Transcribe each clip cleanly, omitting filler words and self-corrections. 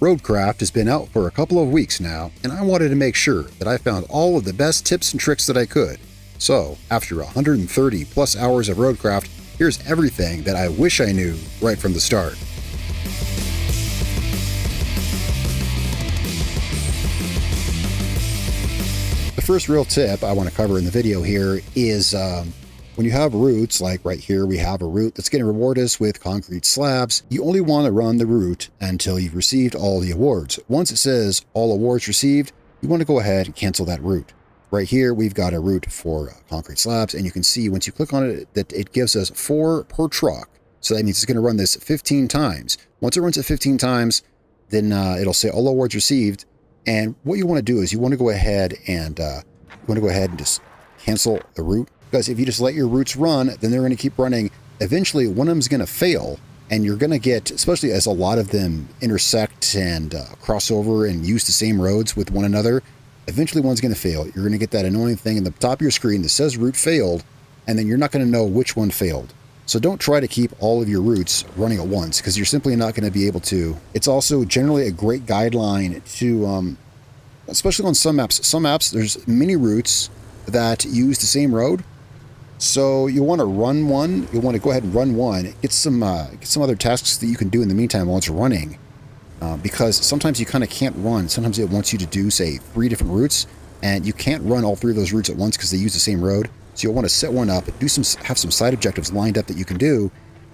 Roadcraft has been out for a couple of weeks now, and I wanted to make sure that I found all of the best tips and tricks that I could. So, after 130 plus hours of Roadcraft, here's everything that I wish I knew right from the start. The first real tip I want to cover in the video here is when you have routes, like right here we have a route that's going to reward us with concrete slabs, you only want to run the route until you've received all the awards. Once it says all awards received, you want to go ahead and cancel that route. Right here we've got a route for concrete slabs, and you can see once you click on it that it gives us 4 per truck. So that means it's going to run this 15 times. Once it runs it 15 times, then it'll say all awards received. And what you want to do is you want to go ahead and just cancel the route. Because if you just let your routes run, then they're going to keep running. Eventually, one of them's going to fail, and you're going to get, especially as a lot of them intersect and cross over and use the same roads with one another, eventually one's going to fail. You're going to get that annoying thing in the top of your screen that says route failed, and then you're not going to know which one failed. So don't try to keep all of your routes running at once, because you're simply not going to be able to. It's also generally a great guideline to, especially on some maps. Some maps, there's many routes that use the same road. So you want to run one. You want to go ahead and run one. Get some other tasks that you can do in the meantime while it's running, because sometimes you kind of can't run. Sometimes it wants you to do, say, 3 different routes, and you can't run all 3 of those routes at once because they use the same road. So you'll want to set one up, have some side objectives lined up that you can do,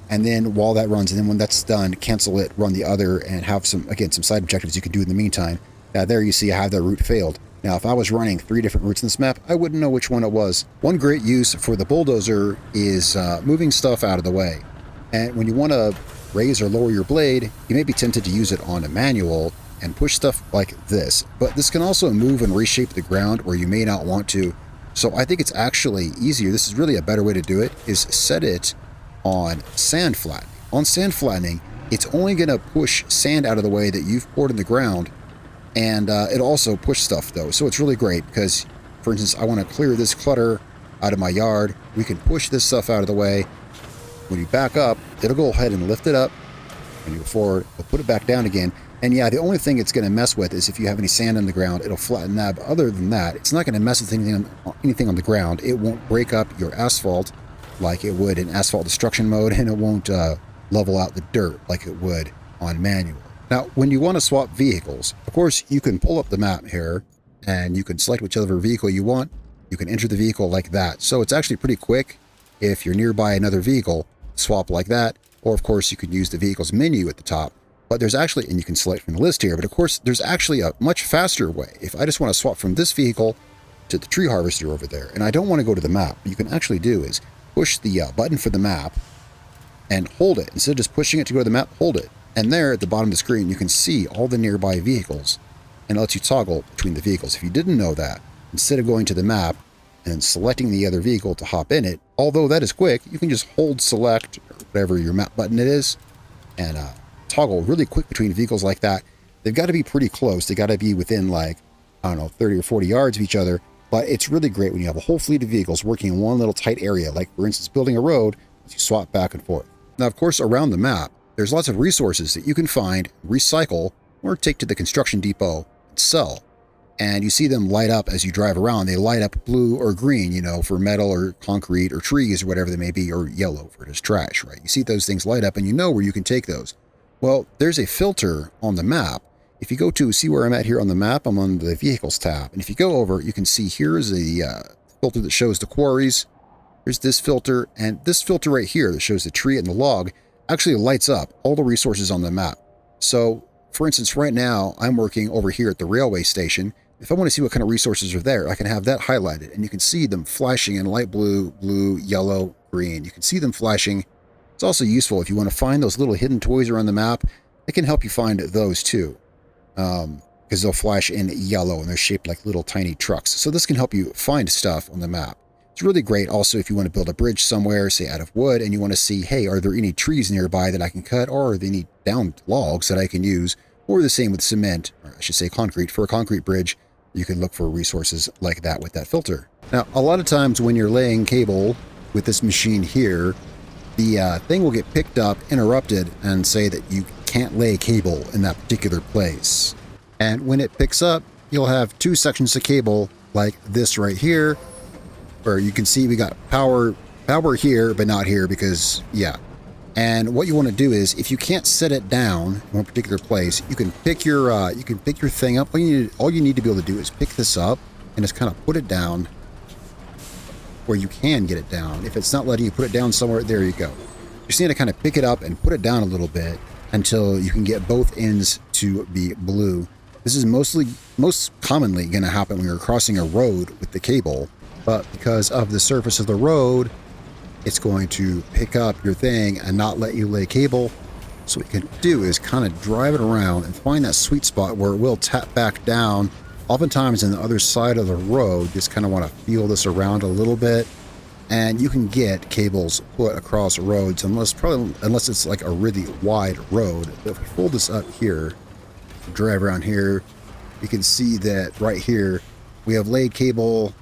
and then while that runs, and then when that's done, cancel it, run the other, and have some side objectives you can do in the meantime. There you see I have that route failed. Now, if I was running 3 different routes in this map, I wouldn't know which one it was. One great use for the bulldozer is moving stuff out of the way. And when you want to raise or lower your blade, you may be tempted to use it on a manual and push stuff like this. But this can also move and reshape the ground where you may not want to. So I think it's actually easier. This is really a better way to do it, is set it on sand flattening. On sand flattening, it's only going to push sand out of the way that you've poured in the ground. And it'll also push stuff though. So it's really great because, for instance, I want to clear this clutter out of my yard. We can push this stuff out of the way. When you back up, it'll go ahead and lift it up. When you go forward, it'll put it back down again. And yeah, the only thing it's going to mess with is if you have any sand on the ground, it'll flatten that. But other than that, it's not going to mess with anything on the ground. It won't break up your asphalt like it would in asphalt destruction mode, and it won't level out the dirt like it would on manual. Now, when you want to swap vehicles, of course, you can pull up the map here, and you can select whichever vehicle you want. You can enter the vehicle like that. So it's actually pretty quick if you're nearby another vehicle, swap like that. Or, of course, you can use the vehicle's menu at the top. But there's actually, and you can select from the list here, but of course, there's actually a much faster way. If I just want to swap from this vehicle to the tree harvester over there, and I don't want to go to the map, what you can actually do is push the button for the map and hold it. Instead of just pushing it to go to the map, hold it. And there at the bottom of the screen, you can see all the nearby vehicles, and it lets you toggle between the vehicles. If you didn't know that, instead of going to the map and selecting the other vehicle to hop in it, although that is quick, you can just hold select, or whatever your map button it is, and toggle really quick between vehicles like that. They've got to be pretty close. They got to be within, like, I don't know, 30 or 40 yards of each other. But it's really great when you have a whole fleet of vehicles working in one little tight area, like, for instance, building a road, as you swap back and forth. Now, of course, around the map, there's lots of resources that you can find, recycle, or take to the construction depot and sell. And you see them light up as you drive around. They light up blue or green, you know, for metal or concrete or trees or whatever they may be, or yellow for just trash, right? You see those things light up and you know where you can take those. Well, there's a filter on the map. If you go to see where I'm at here on the map, I'm on the vehicles tab. And if you go over, you can see here is a filter that shows the quarries. There's this filter, and this filter right here that shows the tree and the log actually lights up all the resources on the map. So, for instance, right now, I'm working over here at the railway station. If I want to see what kind of resources are there, I can have that highlighted, and you can see them flashing in light blue, blue, yellow, green. You can see them flashing. It's also useful if you want to find those little hidden toys around the map. It can help you find those too, because they'll flash in yellow, and they're shaped like little tiny trucks. So this can help you find stuff on the map. It's really great also if you want to build a bridge somewhere, say out of wood, and you want to see, hey, are there any trees nearby that I can cut, or are there any downed logs that I can use? Or the same with cement, or I should say concrete. For a concrete bridge, you can look for resources like that with that filter. Now, a lot of times when you're laying cable with this machine here, the thing will get picked up, interrupted, and say that you can't lay cable in that particular place. And when it picks up, you'll have two sections of cable like this right here, where you can see we got power here, but not here because, yeah. And what you want to do is, if you can't set it down in one particular place, you can pick your thing up. All you need to be able to do is pick this up and just kind of put it down where you can get it down. If it's not letting you put it down somewhere, there you go. You just need to kind of pick it up and put it down a little bit until you can get both ends to be blue. This is most commonly going to happen when you're crossing a road with the cable, but because of the surface of the road, it's going to pick up your thing and not let you lay cable. So what you can do is kind of drive it around and find that sweet spot where it will tap back down. Oftentimes on the other side of the road, just kind of want to feel this around a little bit, and you can get cables put across roads unless it's like a really wide road. But if we fold this up here, drive around here, you can see that right here we have laid cable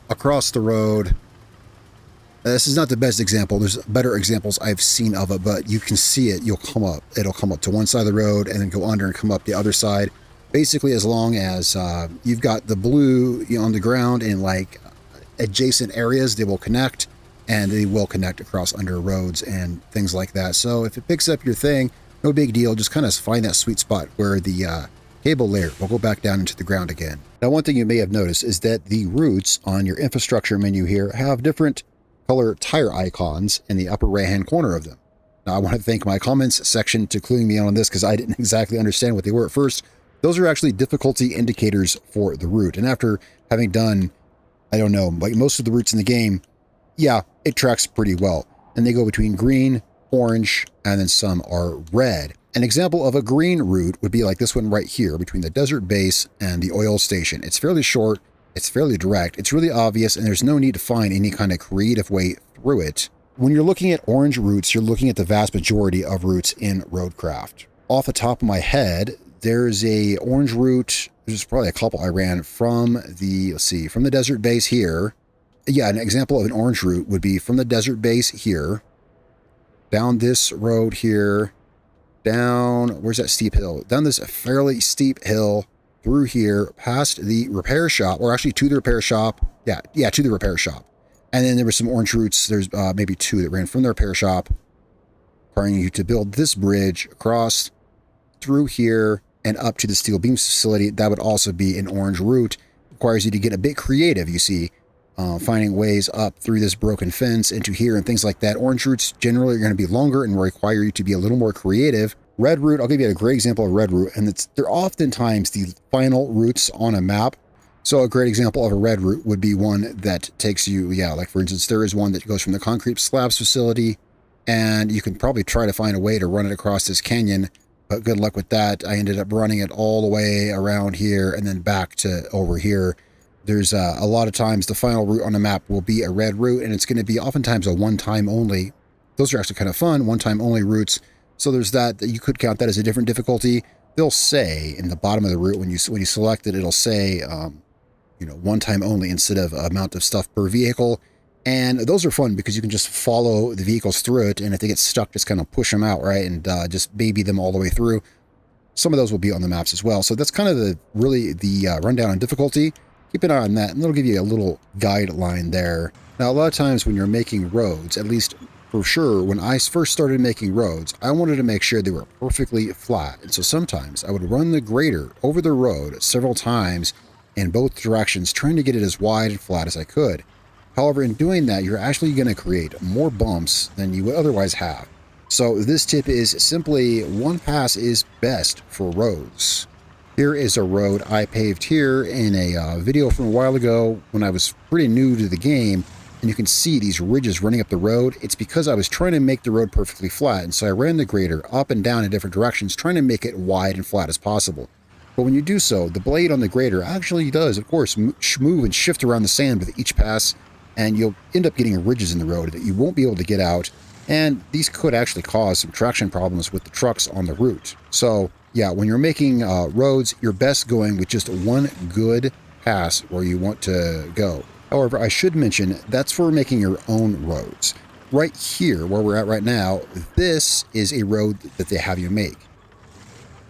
across the road. This is not the best example. There's better examples I've seen of it, but you can see it. It'll come up to one side of the road and then go under and come up the other side. Basically, as long as you've got the blue on the ground in like adjacent areas, they will connect, and they will connect across under roads and things like that. So if it picks up your thing, no big deal. Just kind of find that sweet spot where the cable layer will go back down into the ground again. Now, one thing you may have noticed is that the routes on your infrastructure menu here have different color tire icons in the upper right-hand corner of them. Now, I want to thank my comments section to cluing me in on this because I didn't exactly understand what they were at first. Those are actually difficulty indicators for the route. And after having done, I don't know, like most of the routes in the game, yeah, it tracks pretty well. And they go between green, orange, and then some are red. An example of a green route would be like this one right here between the desert base and the oil station. It's fairly short, it's fairly direct, it's really obvious, and there's no need to find any kind of creative way through it. When you're looking at orange routes, you're looking at the vast majority of routes in Roadcraft. Off the top of my head, there's a orange route. There's probably a couple I ran from from the desert base here. Yeah, an example of an orange route would be from the desert base here, down this road here, down, where's that steep hill? Down this fairly steep hill, through here, past the repair shop, or actually to the repair shop. Yeah, to the repair shop. And then there were some orange routes. There's maybe two that ran from the repair shop, requiring you to build this bridge across through here and up to the steel beams facility. That would also be an orange route. Requires you to get a bit creative, you see, finding ways up through this broken fence into here and things like that. Orange routes generally are going to be longer and require you to be a little more creative. Red route, I'll give you a great example of red route, and they're oftentimes the final routes on a map. So a great example of a red route would be one that takes you, like for instance, there is one that goes from the concrete slabs facility, and you can probably try to find a way to run it across this canyon, but good luck with that. I ended up running it all the way around here and then back to over here. There's a lot of times the final route on a map will be a red route, and it's going to be oftentimes a one-time only. Those are actually kind of fun, one-time only routes. So there's that you could count that as a different difficulty. They'll say in the bottom of the route when you select it, it'll say one time only instead of amount of stuff per vehicle. And those are fun because you can just follow the vehicles through it, and if they get stuck, just kind of push them out, right, and just baby them all the way through. Some of those will be on the maps as well. So that's kind of the rundown on difficulty. Keep an eye on that, and it'll give you a little guideline there. Now, a lot of times when you're making roads, at least for sure, when I first started making roads, I wanted to make sure they were perfectly flat. And so sometimes I would run the grader over the road several times in both directions, trying to get it as wide and flat as I could. However, in doing that, you're actually going to create more bumps than you would otherwise have. So this tip is simply one pass is best for roads. Here is a road I paved here in a video from a while ago when I was pretty new to the game. And you can see these ridges running up the road. It's because I was trying to make the road perfectly flat. And so I ran the grader up and down in different directions, trying to make it wide and flat as possible. But when you do so, the blade on the grader actually does, of course, move and shift around the sand with each pass. And you'll end up getting ridges in the road that you won't be able to get out. And these could actually cause some traction problems with the trucks on the route. So yeah, when you're making roads, you're best going with just one good pass where you want to go. However, I should mention that's for making your own roads. right here where we're at right now, this is a road that they have you make.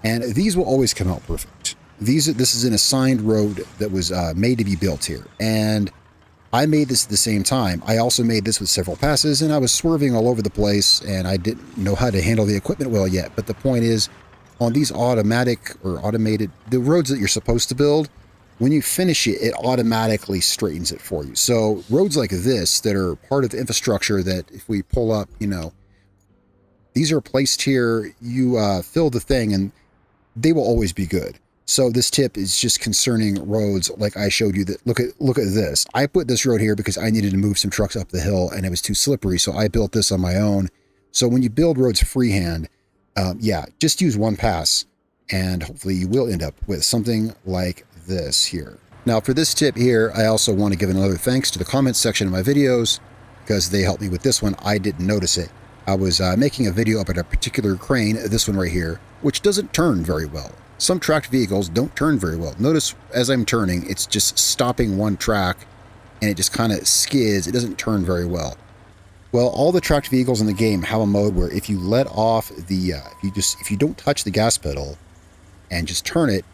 And these will always come out perfect. This is an assigned road that was made to be built here. And I made this at the same time. I also made this with several passes, and I was swerving all over the place, and I didn't know how to handle the equipment well yet. But the point is, on these automatic or automated, the roads that you're supposed to build, when you finish it, it automatically straightens it for you. So roads like this that are part of the infrastructure that if we pull up, you know, these are placed here, you fill the thing, and they will always be good. So this tip is just concerning roads like I showed you. That look at this. I put this road here because I needed to move some trucks up the hill and it was too slippery, so I built this on my own. So when you build roads freehand, yeah, just use one pass and hopefully you will end up with something like this here. Now for this tip here, I also want to give another thanks to the comments section of my videos because they helped me with this one. I didn't notice it. I was making a video up at a particular crane, this one right here, which doesn't turn very well. Some tracked vehicles don't turn very well. Notice as I'm turning, it's just stopping one track and it just kind of skids. It doesn't turn very well. Well, all the tracked vehicles in the game have a mode where if you let off the, if you don't touch the gas pedal and just turn it,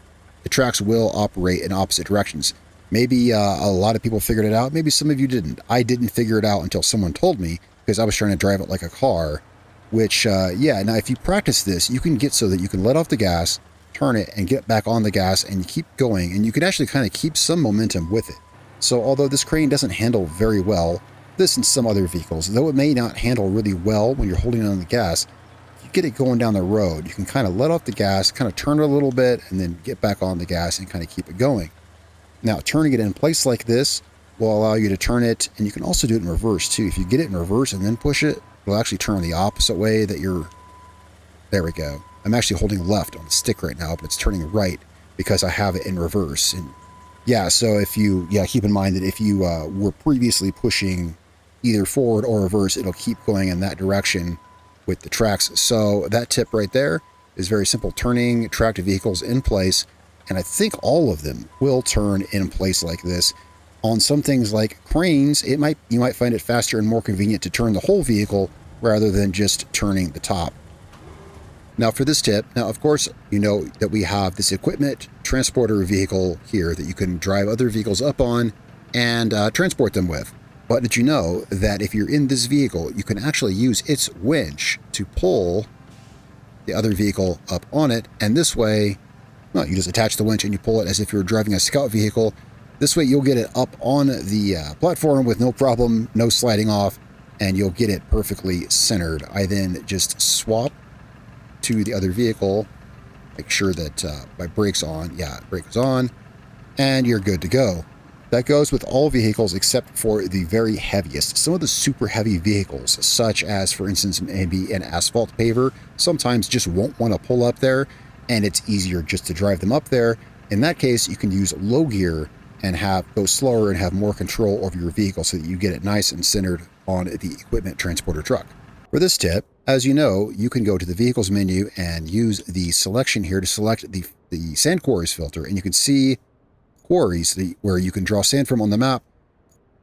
the tracks will operate in opposite directions. Maybe a lot of people figured it out. Maybe some of you didn't. I didn't figure it out until someone told me because I was trying to drive it like a car, which, yeah, now if you practice this, you can get so that you can let off the gas, turn it, and get back on the gas, and you keep going, and you can actually kind of keep some momentum with it. So although this crane doesn't handle very well, this and some other vehicles, though it may not handle really well when you're holding on the gas, if you get it going down the road, you can kind of let off the gas, kind of turn it a little bit, and then get back on the gas and kind of keep it going. Now, turning it in place like this will allow you to turn it, and you can also do it in reverse too. If you get it in reverse and then push it, it'll actually turn the opposite way that you're... There we go. I'm actually holding left on the stick right now, but it's turning right because I have it in reverse. And yeah, so if you, keep in mind that if you were previously pushing either forward or reverse, it'll keep going in that direction with the tracks. So that tip right there is very simple. Turning tracked vehicles in place, and I think all of them will turn in place like this. On some things like cranes, you might find it faster and more convenient to turn the whole vehicle rather than just turning the top. Now for this tip, now of course you know that we have this equipment transporter vehicle here that you can drive other vehicles up on and transport them with. But did you know that if you're in this vehicle, you can actually use its winch to pull the other vehicle up on it, and this way, well, you just attach the winch and you pull it as if you were driving a scout vehicle. This way you'll get it up on the platform with no problem, no sliding off, and you'll get it perfectly centered. I then just swap to the other vehicle, make sure that my brake's on. Yeah, brake is on, and you're good to go. That goes with all vehicles except for the very heaviest. Some of the super heavy vehicles, such as, for instance, maybe an asphalt paver, sometimes just won't want to pull up there, and it's easier just to drive them up there. In that case, you can use low gear and go slower and have more control over your vehicle so that you get it nice and centered on the equipment transporter truck. For this tip, as you know, you can go to the vehicles menu and use the selection here to select the sand quarries filter, and you can see quarries where you can draw sand from on the map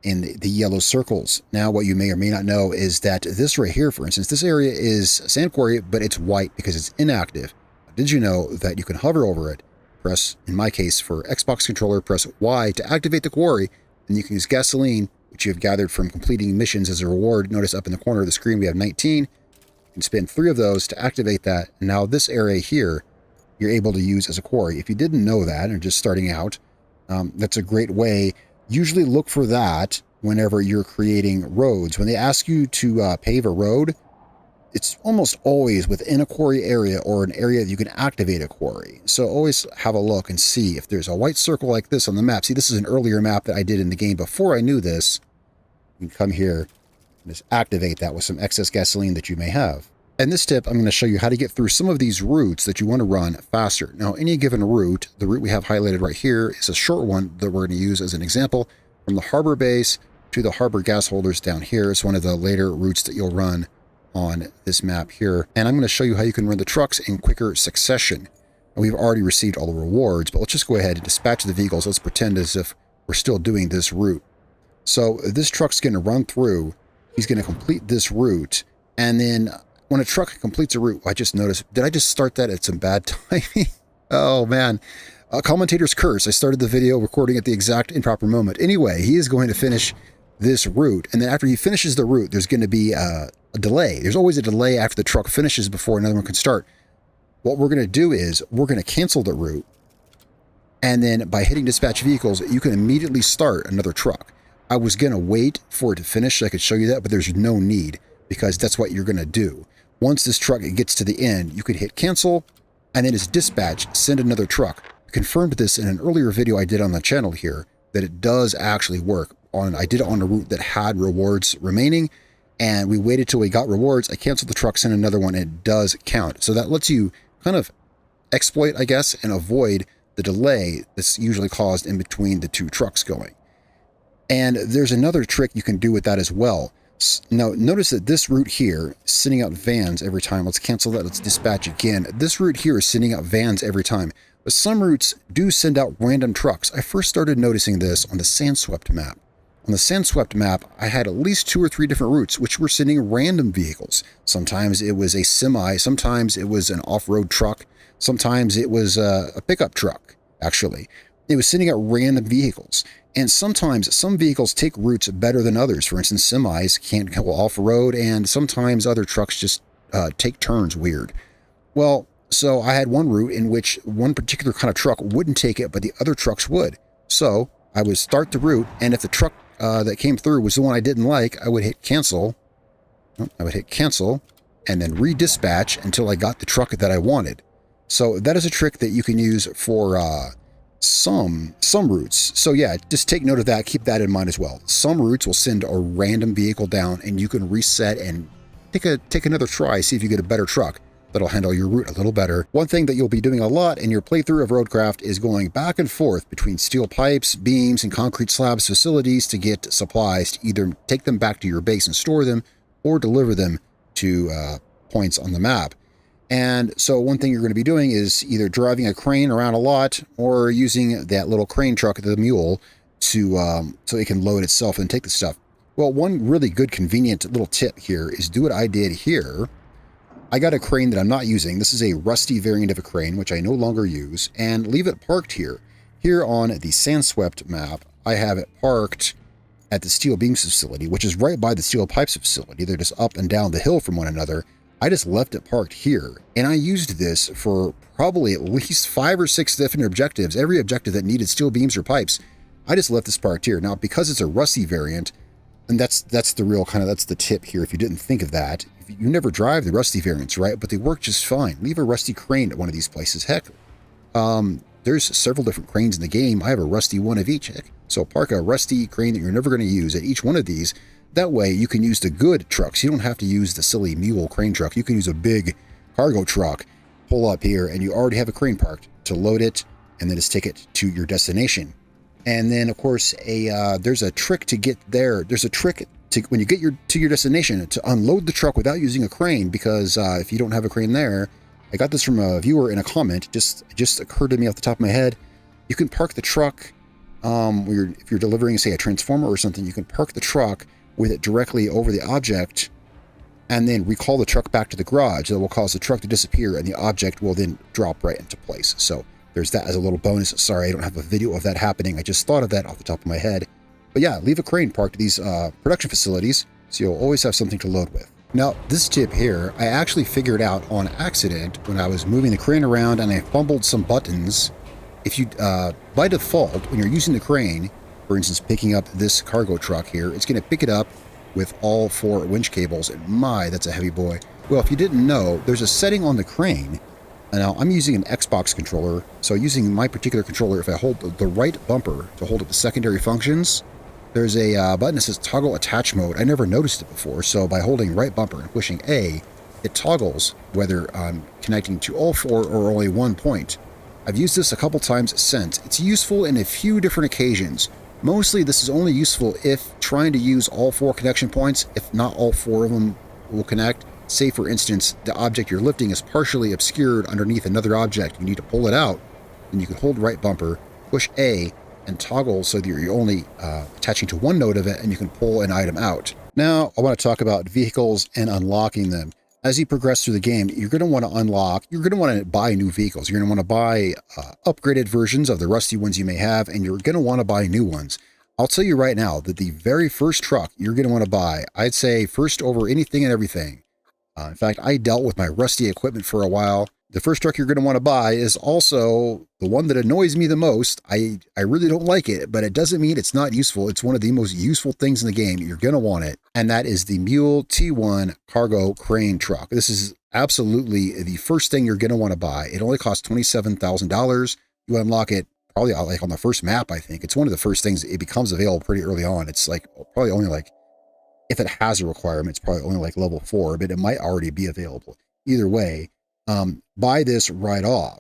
in the yellow circles. Now, what you may or may not know is that this right here, for instance, this area is a sand quarry, but it's white because it's inactive. Did you know that you can hover over it, press, in my case, for Xbox controller, press Y to activate the quarry, and you can use gasoline, which you have gathered from completing missions as a reward. Notice up in the corner of the screen we have 19. You can spend 3 of those to activate that. And now this area here, you're able to use as a quarry. If you didn't know that and just starting out, that's a great way. Usually look for that whenever you're creating roads. When they ask you to pave a road, it's almost always within a quarry area or an area that you can activate a quarry. So always have a look and see if there's a white circle like this on the map. See, this is an earlier map that I did in the game before I knew this. You can come here and just activate that with some excess gasoline that you may have. In this tip, I'm going to show you how to get through some of these routes that you want to run faster. Now, any given route, the route we have highlighted right here is a short one that we're going to use as an example. From the harbor base to the harbor gas holders down here. It's one of the later routes that you'll run on this map here. And I'm going to show you how you can run the trucks in quicker succession. And we've already received all the rewards, but let's just go ahead and dispatch the vehicles. Let's pretend as if we're still doing this route. So this truck's going to run through he's going to complete this route. And then when a truck completes a route, I just noticed, did I just start that at some bad timing? Oh, man. Commentator's curse. I started the video recording at the exact improper moment. Anyway, he is going to finish this route. And then after he finishes the route, there's going to be a delay. There's always a delay after the truck finishes before another one can start. What we're going to do is we're going to cancel the route. And then by hitting dispatch vehicles, you can immediately start another truck. I was going to wait for it to finish so I could show you that, but there's no need because that's what you're going to do. Once this truck gets to the end, you could hit cancel and then as dispatch, send another truck. I confirmed this in an earlier video I did on the channel here that it does actually work. I did it on a route that had rewards remaining and we waited till we got rewards. I canceled the truck, sent another one, and it does count. So that lets you kind of exploit, I guess, and avoid the delay that's usually caused in between the two trucks going. And there's another trick you can do with that as well. Now, notice that this route here is sending out vans every time. Let's cancel that. Let's dispatch again. This route here is sending out vans every time. But some routes do send out random trucks. I first started noticing this on the Sandswept map. On the Sandswept map, I had at least 2 or 3 different routes which were sending random vehicles. Sometimes it was a semi, sometimes it was an off-road truck, sometimes it was a pickup truck, actually. It was sending out random vehicles. And sometimes some vehicles take routes better than others. For instance, semis can't go off-road, and sometimes other trucks just take turns weird. Well, so I had one route in which one particular kind of truck wouldn't take it, but the other trucks would. So I would start the route, and if the truck that came through was the one I didn't like, I would hit cancel. I would hit cancel and then redispatch until I got the truck that I wanted. So that is a trick that you can use for some routes. So yeah, just take note of that. Keep that in mind as well. Some routes will send a random vehicle down and you can reset and take another try, see if you get a better truck that'll handle your route a little better. One thing that you'll be doing a lot in your playthrough of Roadcraft is going back and forth between steel pipes, beams, and concrete slabs facilities to get supplies to either take them back to your base and store them or deliver them to points on the map. And so one thing you're going to be doing is either driving a crane around a lot or using that little crane truck, the mule, to so it can load itself and take the stuff. Well, one really good convenient little tip here is do what I did here. I got a crane that I'm not using. This is a rusty variant of a crane, which I no longer use, and leave it parked here. Here on the Sandswept map, I have it parked at the steel beams facility, which is right by the steel pipes facility. They're just up and down the hill from one another. I just left it parked here, and I used this for probably at least 5 or 6 different objectives. Every objective that needed steel beams or pipes, I just left this parked here. Now, because it's a rusty variant, and that's the real that's the tip here. If you didn't think of that, you never drive the rusty variants, right? But they work just fine. Leave a rusty crane at one of these places. Heck, there's several different cranes in the game. I have a rusty one of each. Heck. So park a rusty crane that you're never going to use at each one of these. That way you can use the good trucks. You don't have to use the silly mule crane truck. You can use a big cargo truck, pull up here, and you already have a crane parked to load it and then just take it to your destination. And then, of course, there's a trick to get there. There's a trick to, when you get to your destination, to unload the truck without using a crane, because if you don't have a crane there, I got this from a viewer in a comment. It just occurred to me off the top of my head. You can park the truck if you're delivering, say, a transformer or something. You can park the truck with it directly over the object, and then recall the truck back to the garage. That will cause the truck to disappear, and the object will then drop right into place. So there's that as a little bonus. Sorry, I don't have a video of that happening. I just thought of that off the top of my head. But yeah, leave a crane parked at these production facilities, so you'll always have something to load with. Now, this tip here, I actually figured out on accident when I was moving the crane around and I fumbled some buttons. If you, by default, when you're using the crane, for instance, picking up this cargo truck here, it's going to pick it up with all 4 winch cables. And my, that's a heavy boy. Well, if you didn't know, there's a setting on the crane. Now, I'm using an Xbox controller, so using my particular controller, if I hold the right bumper to hold up the secondary functions, there's a button that says toggle attach mode. I never noticed it before, so by holding right bumper and pushing A, it toggles whether I'm connecting to all 4 or only one point. I've used this a couple times since. It's useful in a few different occasions. Mostly this is only useful if trying to use all 4 connection points, if not all 4 of them will connect. Say, for instance, the object you're lifting is partially obscured underneath another object. You need to pull it out, and you can hold right bumper, push A, and toggle so that you're only attaching to one node of it, and you can pull an item out. Now, I want to talk about vehicles and unlocking them. As you progress through the game, you're going to want to you're going to want to buy new vehicles. You're going to want to buy upgraded versions of the rusty ones you may have, and you're going to want to buy new ones. I'll tell you right now that the very first truck you're going to want to buy, I'd say first over anything and everything. In fact, I dealt with my rusty equipment for a while. The first truck you're going to want to buy is also the one that annoys me the most. I really don't like it, but it doesn't mean it's not useful. It's one of the most useful things in the game. You're going to want it. And that is the Mule T1 cargo crane truck. This is absolutely the first thing you're going to want to buy. It only costs $27,000. You unlock it probably like on the first map, I think. It's one of the first things. It becomes available pretty early on. It's like probably only like, if it has a requirement, it's probably only like level 4, but it might already be available. Either way, buy this right off.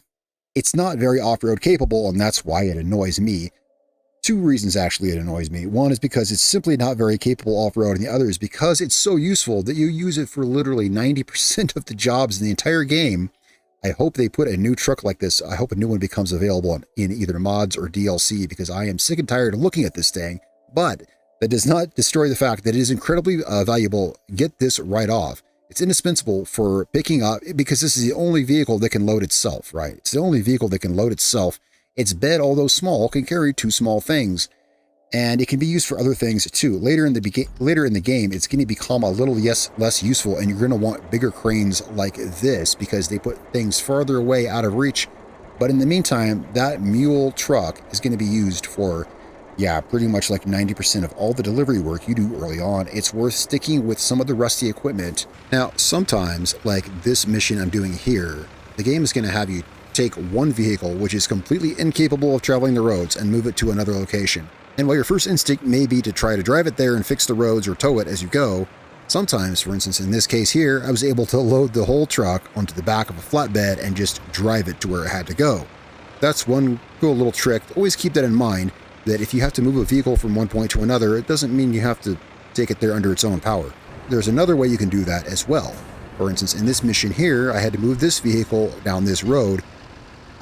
It's not very off-road capable, and that's why it annoys me. Two reasons actually it annoys me. One is because it's simply not very capable off-road, and the other is because it's so useful that you use it for literally 90% of the jobs in the entire game. I hope they put a new truck like this. I hope a new one becomes available in either mods or DLC, because I am sick and tired of looking at this thing. But that does not destroy the fact that it is incredibly valuable. Get this right off. It's indispensable for picking up, because this is the only vehicle that can load itself, right? It's the only vehicle that can load itself. Its bed, although small, can carry 2 small things, and it can be used for other things too. Later in the game, it's going to become a little less useful, and you're going to want bigger cranes like this because they put things farther away out of reach. But in the meantime, that mule truck is going to be used for, yeah, pretty much like 90% of all the delivery work you do early on. It's worth sticking with some of the rusty equipment. Now, sometimes, like this mission I'm doing here, the game is going to have you take one vehicle which is completely incapable of traveling the roads and move it to another location. And while your first instinct may be to try to drive it there and fix the roads or tow it as you go, sometimes, for instance, in this case here, I was able to load the whole truck onto the back of a flatbed and just drive it to where it had to go. That's one cool little trick. Always keep that in mind, that if you have to move a vehicle from one point to another, it doesn't mean you have to take it there under its own power. There's another way you can do that as well. For instance, in this mission here, I had to move this vehicle down this road,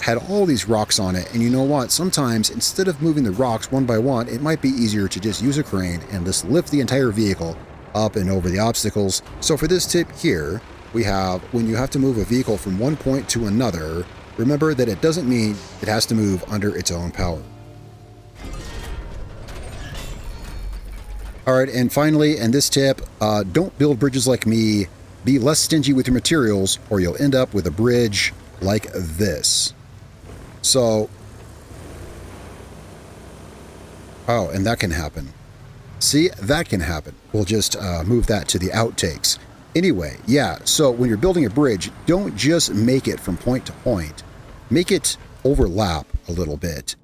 had all these rocks on it, and you know what? Sometimes, instead of moving the rocks one by one, it might be easier to just use a crane and just lift the entire vehicle up and over the obstacles. So for this tip here, we have, when you have to move a vehicle from one point to another, remember that it doesn't mean it has to move under its own power. All right, and finally, and this tip, don't build bridges like me. Be less stingy with your materials, or you'll end up with a bridge like this. So, oh, and that can happen. See, that can happen. We'll just move that to the outtakes. Anyway, yeah, so when you're building a bridge, don't just make it from point to point. Make it overlap a little bit.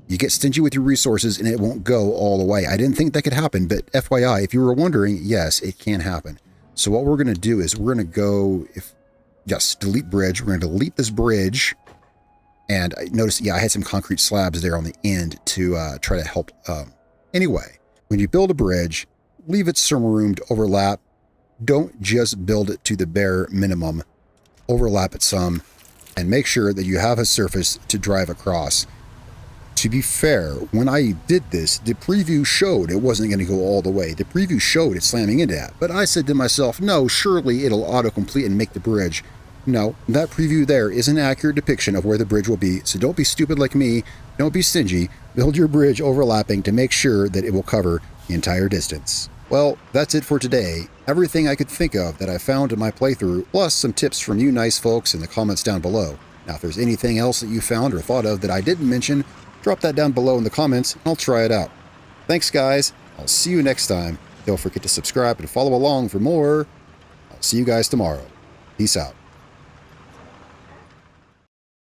You get stingy with your resources and it won't go all the way. I didn't think that could happen, but FYI, if you were wondering, yes, it can happen. So what we're going to do is we're going to go, delete bridge. We're going to delete this bridge. And notice, yeah, I had some concrete slabs there on the end to try to help. Anyway, when you build a bridge, leave it some room to overlap. Don't just build it to the bare minimum. Overlap it some and make sure that you have a surface to drive across. To be fair, when I did this, the preview showed it wasn't going to go all the way. The preview showed it slamming into that. But I said to myself, no, surely it'll autocomplete and make the bridge. No, that preview there is an accurate depiction of where the bridge will be, so don't be stupid like me, don't be stingy, build your bridge overlapping to make sure that it will cover the entire distance. Well, that's it for today. Everything I could think of that I found in my playthrough, plus some tips from you nice folks in the comments down below. Now, if there's anything else that you found or thought of that I didn't mention, drop that down below in the comments and I'll try it out. Thanks guys, I'll see you next time. Don't forget to subscribe and follow along for more. I'll see you guys tomorrow. Peace out.